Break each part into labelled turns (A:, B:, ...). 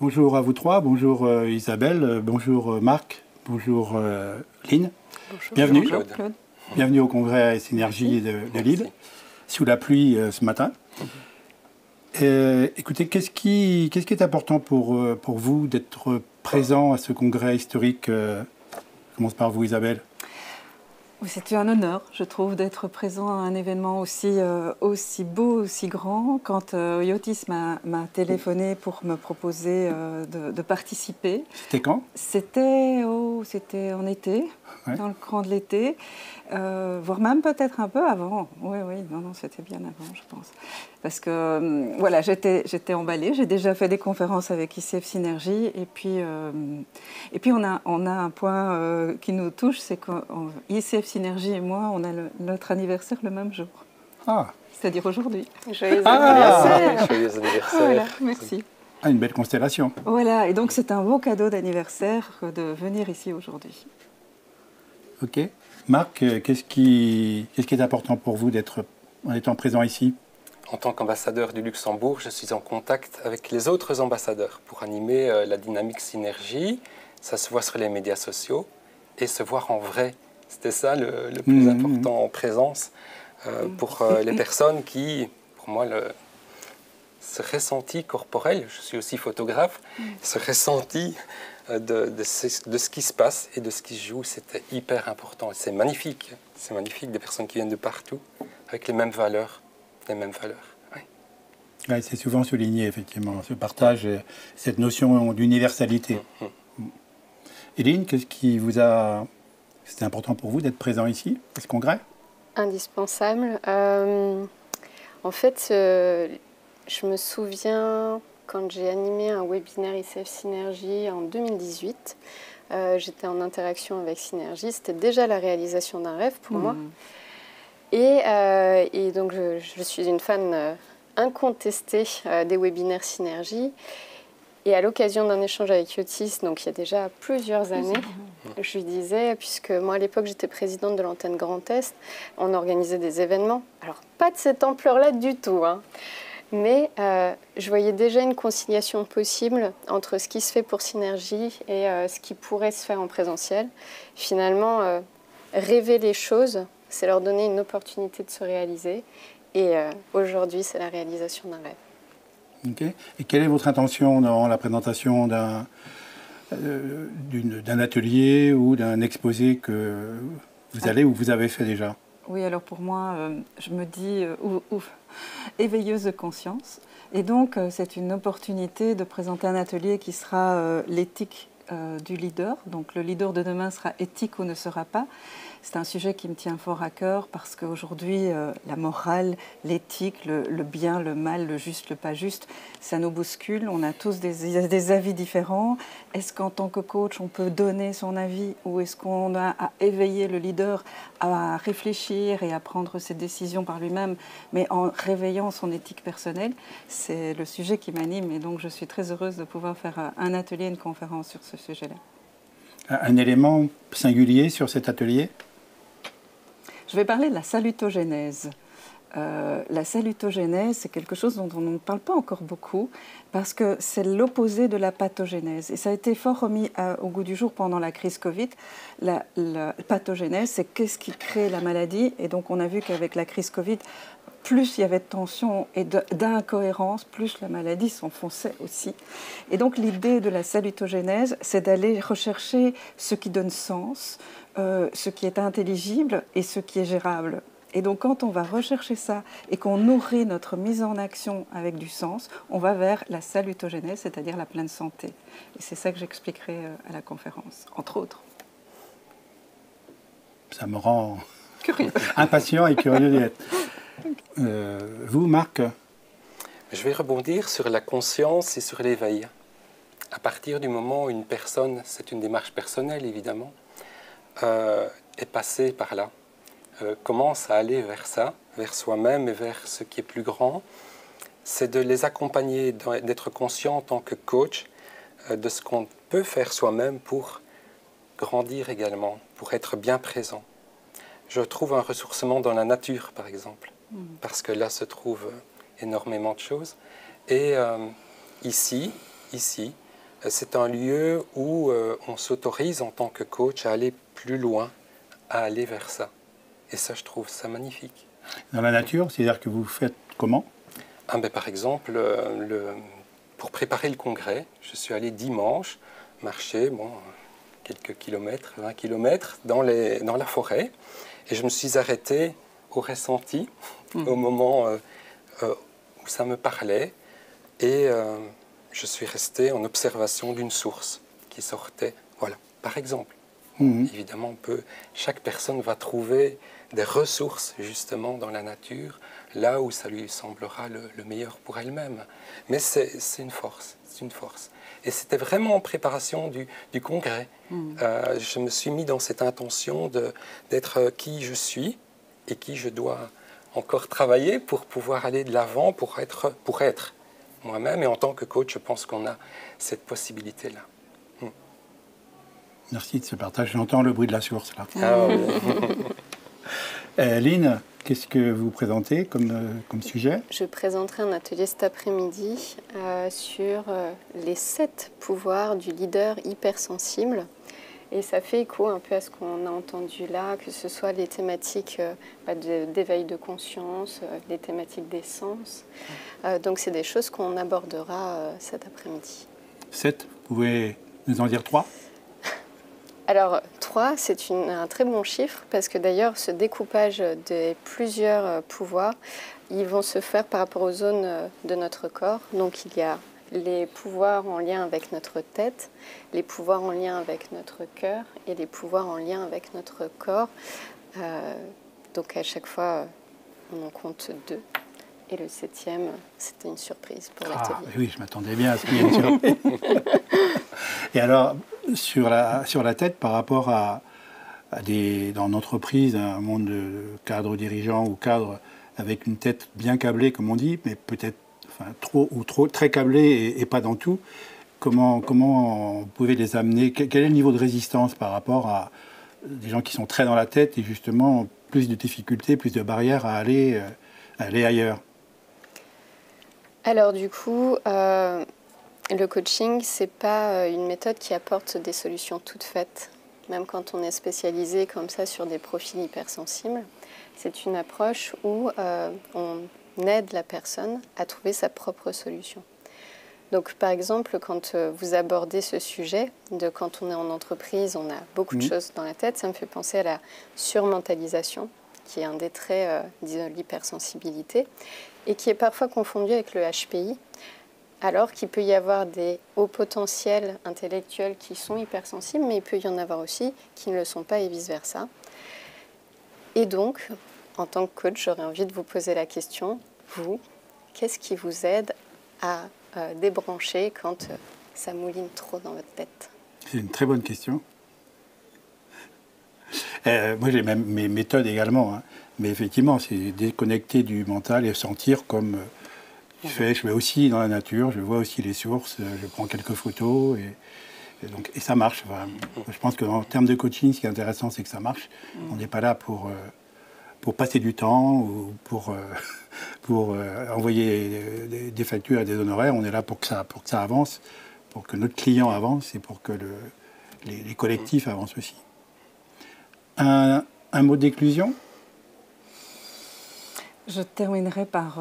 A: Bonjour à vous trois, bonjour Isabelle, bonjour Marc, bonjour Lynn.
B: Bonjour.
A: Bienvenue.
B: Bonjour, Claude.
A: Bienvenue au congrès Synergie de Lille, sous la pluie ce matin. Écoutez, qu'est-ce qui est important pour vous d'être présent à ce congrès historique? Je commence par vous, Isabelle.
B: C'était un honneur, je trouve, d'être présent à un événement aussi beau, aussi grand. Quand Iotis m'a téléphoné pour me proposer de participer.
A: C'était quand?
B: C'était en été,
A: ouais.
B: Dans le courant de l'été, voire même peut-être un peu avant. Oui, non, c'était bien avant, je pense. Parce que, voilà, j'étais emballée. J'ai déjà fait des conférences avec ICF Synergie. Et puis on a un point qui nous touche, c'est qu'ICF Synergie et moi, on a notre anniversaire le même jour.
A: Ah.
B: C'est-à-dire aujourd'hui.
C: Joyeux anniversaire.
D: Joyeux anniversaire.
B: Voilà, merci.
A: Ah, une belle constellation.
B: Voilà, et donc c'est un beau cadeau d'anniversaire de venir ici aujourd'hui.
A: Ok. Marc, qu'est-ce qui est important pour vous en étant présent ici?
D: En tant qu'ambassadeur du Luxembourg, je suis en contact avec les autres ambassadeurs pour animer la dynamique synergie. Ça se voit sur les médias sociaux et se voir en vrai. C'était ça le plus important en présence pour les personnes qui, pour moi, ce ressenti corporel, je suis aussi photographe, ce ressenti de ce qui se passe et de ce qui se joue, c'était hyper important. C'est magnifique, des personnes qui viennent de partout avec les mêmes valeurs. Oui.
A: Ouais, c'est souvent souligné, effectivement, ce partage, cette notion d'universalité. Éline, qu'est-ce qui c'était important pour vous d'être présent ici, à ce congrès?
C: Indispensable. En fait, je me souviens quand j'ai animé un webinaire ICF Synergie en 2018. J'étais en interaction avec Synergie. C'était déjà la réalisation d'un rêve pour moi. Et donc, je suis une fan incontestée des webinaires Synergie. Et à l'occasion d'un échange avec Iotis, donc il y a déjà plusieurs années, je lui disais, puisque moi à l'époque j'étais présidente de l'antenne Grand Est, on organisait des événements. Alors, pas de cette ampleur-là du tout, hein. Mais je voyais déjà une conciliation possible entre ce qui se fait pour Synergie et ce qui pourrait se faire en présentiel. Finalement, rêver les choses, c'est leur donner une opportunité de se réaliser. Et aujourd'hui, c'est la réalisation d'un rêve.
A: Okay. Et quelle est votre intention dans la présentation d'un atelier ou d'un exposé que vous allez ou vous avez fait déjà?
B: Oui, alors pour moi, je me dis éveilleuse de conscience. Et donc, c'est une opportunité de présenter un atelier qui sera l'éthique du leader. Donc, le leader de demain sera éthique ou ne sera pas. C'est un sujet qui me tient fort à cœur parce qu'aujourd'hui, la morale, l'éthique, le bien, le mal, le juste, le pas juste, ça nous bouscule. On a tous des avis différents. Est-ce qu'en tant que coach, on peut donner son avis ou est-ce qu'on a à éveiller le leader à réfléchir et à prendre ses décisions par lui-même, mais en réveillant son éthique personnelle? C'est le sujet qui m'anime et donc je suis très heureuse de pouvoir faire un atelier, une conférence sur ce sujet-là.
A: Un élément singulier sur cet atelier?
B: Je vais parler de la salutogénèse. La salutogénèse, c'est quelque chose dont on ne parle pas encore beaucoup parce que c'est l'opposé de la pathogénèse. Et ça a été fort remis au goût du jour pendant la crise Covid. La pathogénèse, c'est qu'est-ce qui crée la maladie. Et donc on a vu qu'avec la crise Covid, plus il y avait de tension et d'incohérence, plus la maladie s'enfonçait aussi. Et donc l'idée de la salutogénèse, c'est d'aller rechercher ce qui donne sens, ce qui est intelligible et ce qui est gérable. Et donc quand on va rechercher ça et qu'on nourrit notre mise en action avec du sens, on va vers la salutogénèse, c'est-à-dire la pleine santé. Et c'est ça que j'expliquerai à la conférence, entre autres.
A: Ça me rend
B: curieux,
A: impatient et curieux d'être. Vous, Marc?
D: Je vais rebondir sur la conscience et sur l'éveil. À partir du moment où une personne, c'est une démarche personnelle évidemment, est passée par là, commence à aller vers ça, vers soi-même et vers ce qui est plus grand, c'est de les accompagner, d'être conscient en tant que coach de ce qu'on peut faire soi-même pour grandir également, pour être bien présent. Je trouve un ressourcement dans la nature, par exemple, parce que là se trouvent énormément de choses. Et ici, C'est un lieu où on s'autorise en tant que coach à aller plus loin, à aller vers ça. Et ça, je trouve ça magnifique.
A: Dans la nature, c'est-à-dire que vous faites comment?
D: Par exemple, pour préparer le congrès, je suis allé dimanche marcher quelques kilomètres, 20 kilomètres dans la forêt. Et je me suis arrêté au ressenti, au moment où ça me parlait. Et je suis resté en observation d'une source qui sortait. Voilà, par exemple. Évidemment, chaque personne va trouver des ressources justement dans la nature, là où ça lui semblera le meilleur pour elle-même. Mais c'est une force, c'est une force. Et c'était vraiment en préparation du congrès. Je me suis mis dans cette intention d'être qui je suis et qui je dois encore travailler pour pouvoir aller de l'avant, pour être moi-même. Et en tant que coach, je pense qu'on a cette possibilité-là.
A: Merci de ce partage. J'entends le bruit de la source, là.
D: Ah, oui.
A: Lynn, qu'est-ce que vous présentez comme sujet?
C: Je présenterai un atelier cet après-midi sur les 7 pouvoirs du leader hypersensible. Et ça fait écho un peu à ce qu'on a entendu là, que ce soit les thématiques d'éveil de conscience, les thématiques des sens. Donc c'est des choses qu'on abordera cet après-midi.
A: 7, vous pouvez nous en dire 3?
C: Alors 3, c'est un très bon chiffre parce que d'ailleurs ce découpage des plusieurs pouvoirs, ils vont se faire par rapport aux zones de notre corps. Donc il y a les pouvoirs en lien avec notre tête, les pouvoirs en lien avec notre cœur et les pouvoirs en lien avec notre corps. Donc à chaque fois, on en compte 2. Et le 7e, c'était une surprise pour l'atelier.
A: Oui, je m'attendais bien à ce qu'il y ait une surprise. Et alors, sur la tête, par rapport dans l'entreprise, un monde de cadres dirigeants ou cadres avec une tête bien câblée, comme on dit, mais peut-être trop très câblée et pas dans tout, comment vous pouvez les amener? Quel est le niveau de résistance par rapport à des gens qui sont très dans la tête et justement plus de difficultés, plus de barrières à aller ailleurs?
C: Alors du coup, le coaching, ce n'est pas une méthode qui apporte des solutions toutes faites, même quand on est spécialisé comme ça sur des profils hypersensibles. C'est une approche où on aide la personne à trouver sa propre solution. Donc par exemple, quand vous abordez ce sujet, quand on est en entreprise, on a beaucoup de choses dans la tête, ça me fait penser à la surmentalisation, qui est un des traits de l'hypersensibilité, et qui est parfois confondu avec le HPI, alors qu'il peut y avoir des hauts potentiels intellectuels qui sont hypersensibles, mais il peut y en avoir aussi qui ne le sont pas et vice-versa. Et donc, en tant que coach, j'aurais envie de vous poser la question, vous, qu'est-ce qui vous aide à débrancher quand ça mouline trop dans votre tête?
A: C'est une très bonne question. Moi, j'ai même mes méthodes également, hein. Mais effectivement, c'est déconnecter du mental et sentir comme je vais aussi dans la nature, je vois aussi les sources, je prends quelques photos et ça marche. Enfin, je pense qu'en termes de coaching, ce qui est intéressant, c'est que ça marche. On n'est pas là pour passer du temps ou pour envoyer des factures et des honoraires. On est là pour que ça avance, pour que notre client avance et pour que les collectifs avancent aussi. Un mot d'éclusion?
B: Je terminerai par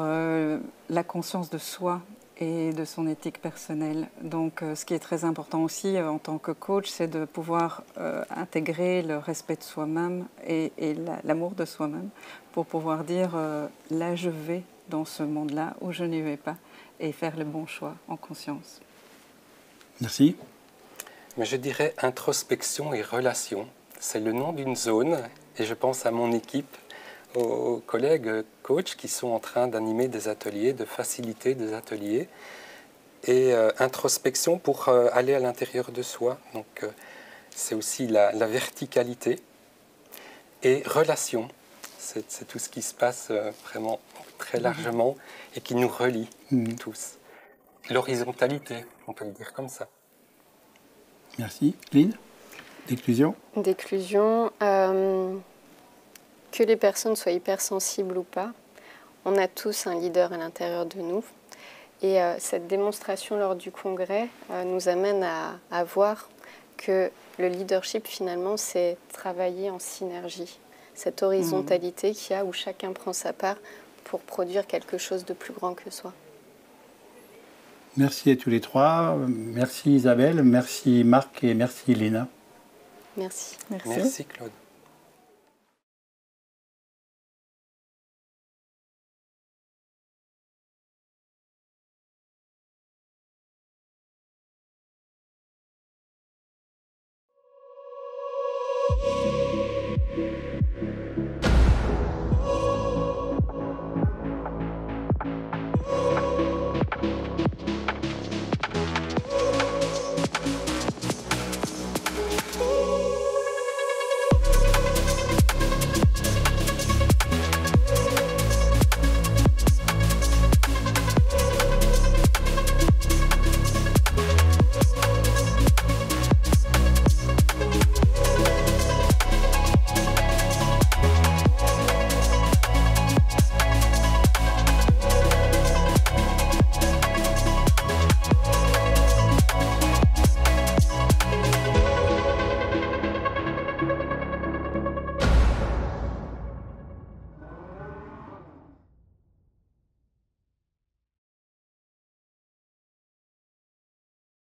B: la conscience de soi et de son éthique personnelle. Donc ce qui est très important aussi en tant que coach, c'est de pouvoir intégrer le respect de soi-même et l'amour de soi-même pour pouvoir dire là je vais dans ce monde-là ou je n'y vais pas et faire le bon choix en conscience.
A: Merci.
D: Mais je dirais introspection et relation. C'est le nom d'une zone et je pense à mon équipe, aux collègues coachs qui sont en train d'animer des ateliers, de faciliter des ateliers. Et introspection pour aller à l'intérieur de soi. Donc c'est aussi la verticalité. Et relation, c'est tout ce qui se passe vraiment très largement et qui nous relie tous. L'horizontalité, on peut le dire comme ça.
A: Merci. Lynn, d'éclusion?
C: D'éclusion, que les personnes soient hypersensibles ou pas, on a tous un leader à l'intérieur de nous. Et cette démonstration lors du congrès nous amène à voir que le leadership, finalement, c'est travailler en synergie. Cette horizontalité qu'il y a où chacun prend sa part pour produire quelque chose de plus grand que soi.
A: Merci à tous les trois. Merci Isabelle, merci Marc et merci Lina.
C: Merci.
B: Merci.
D: Merci Claude.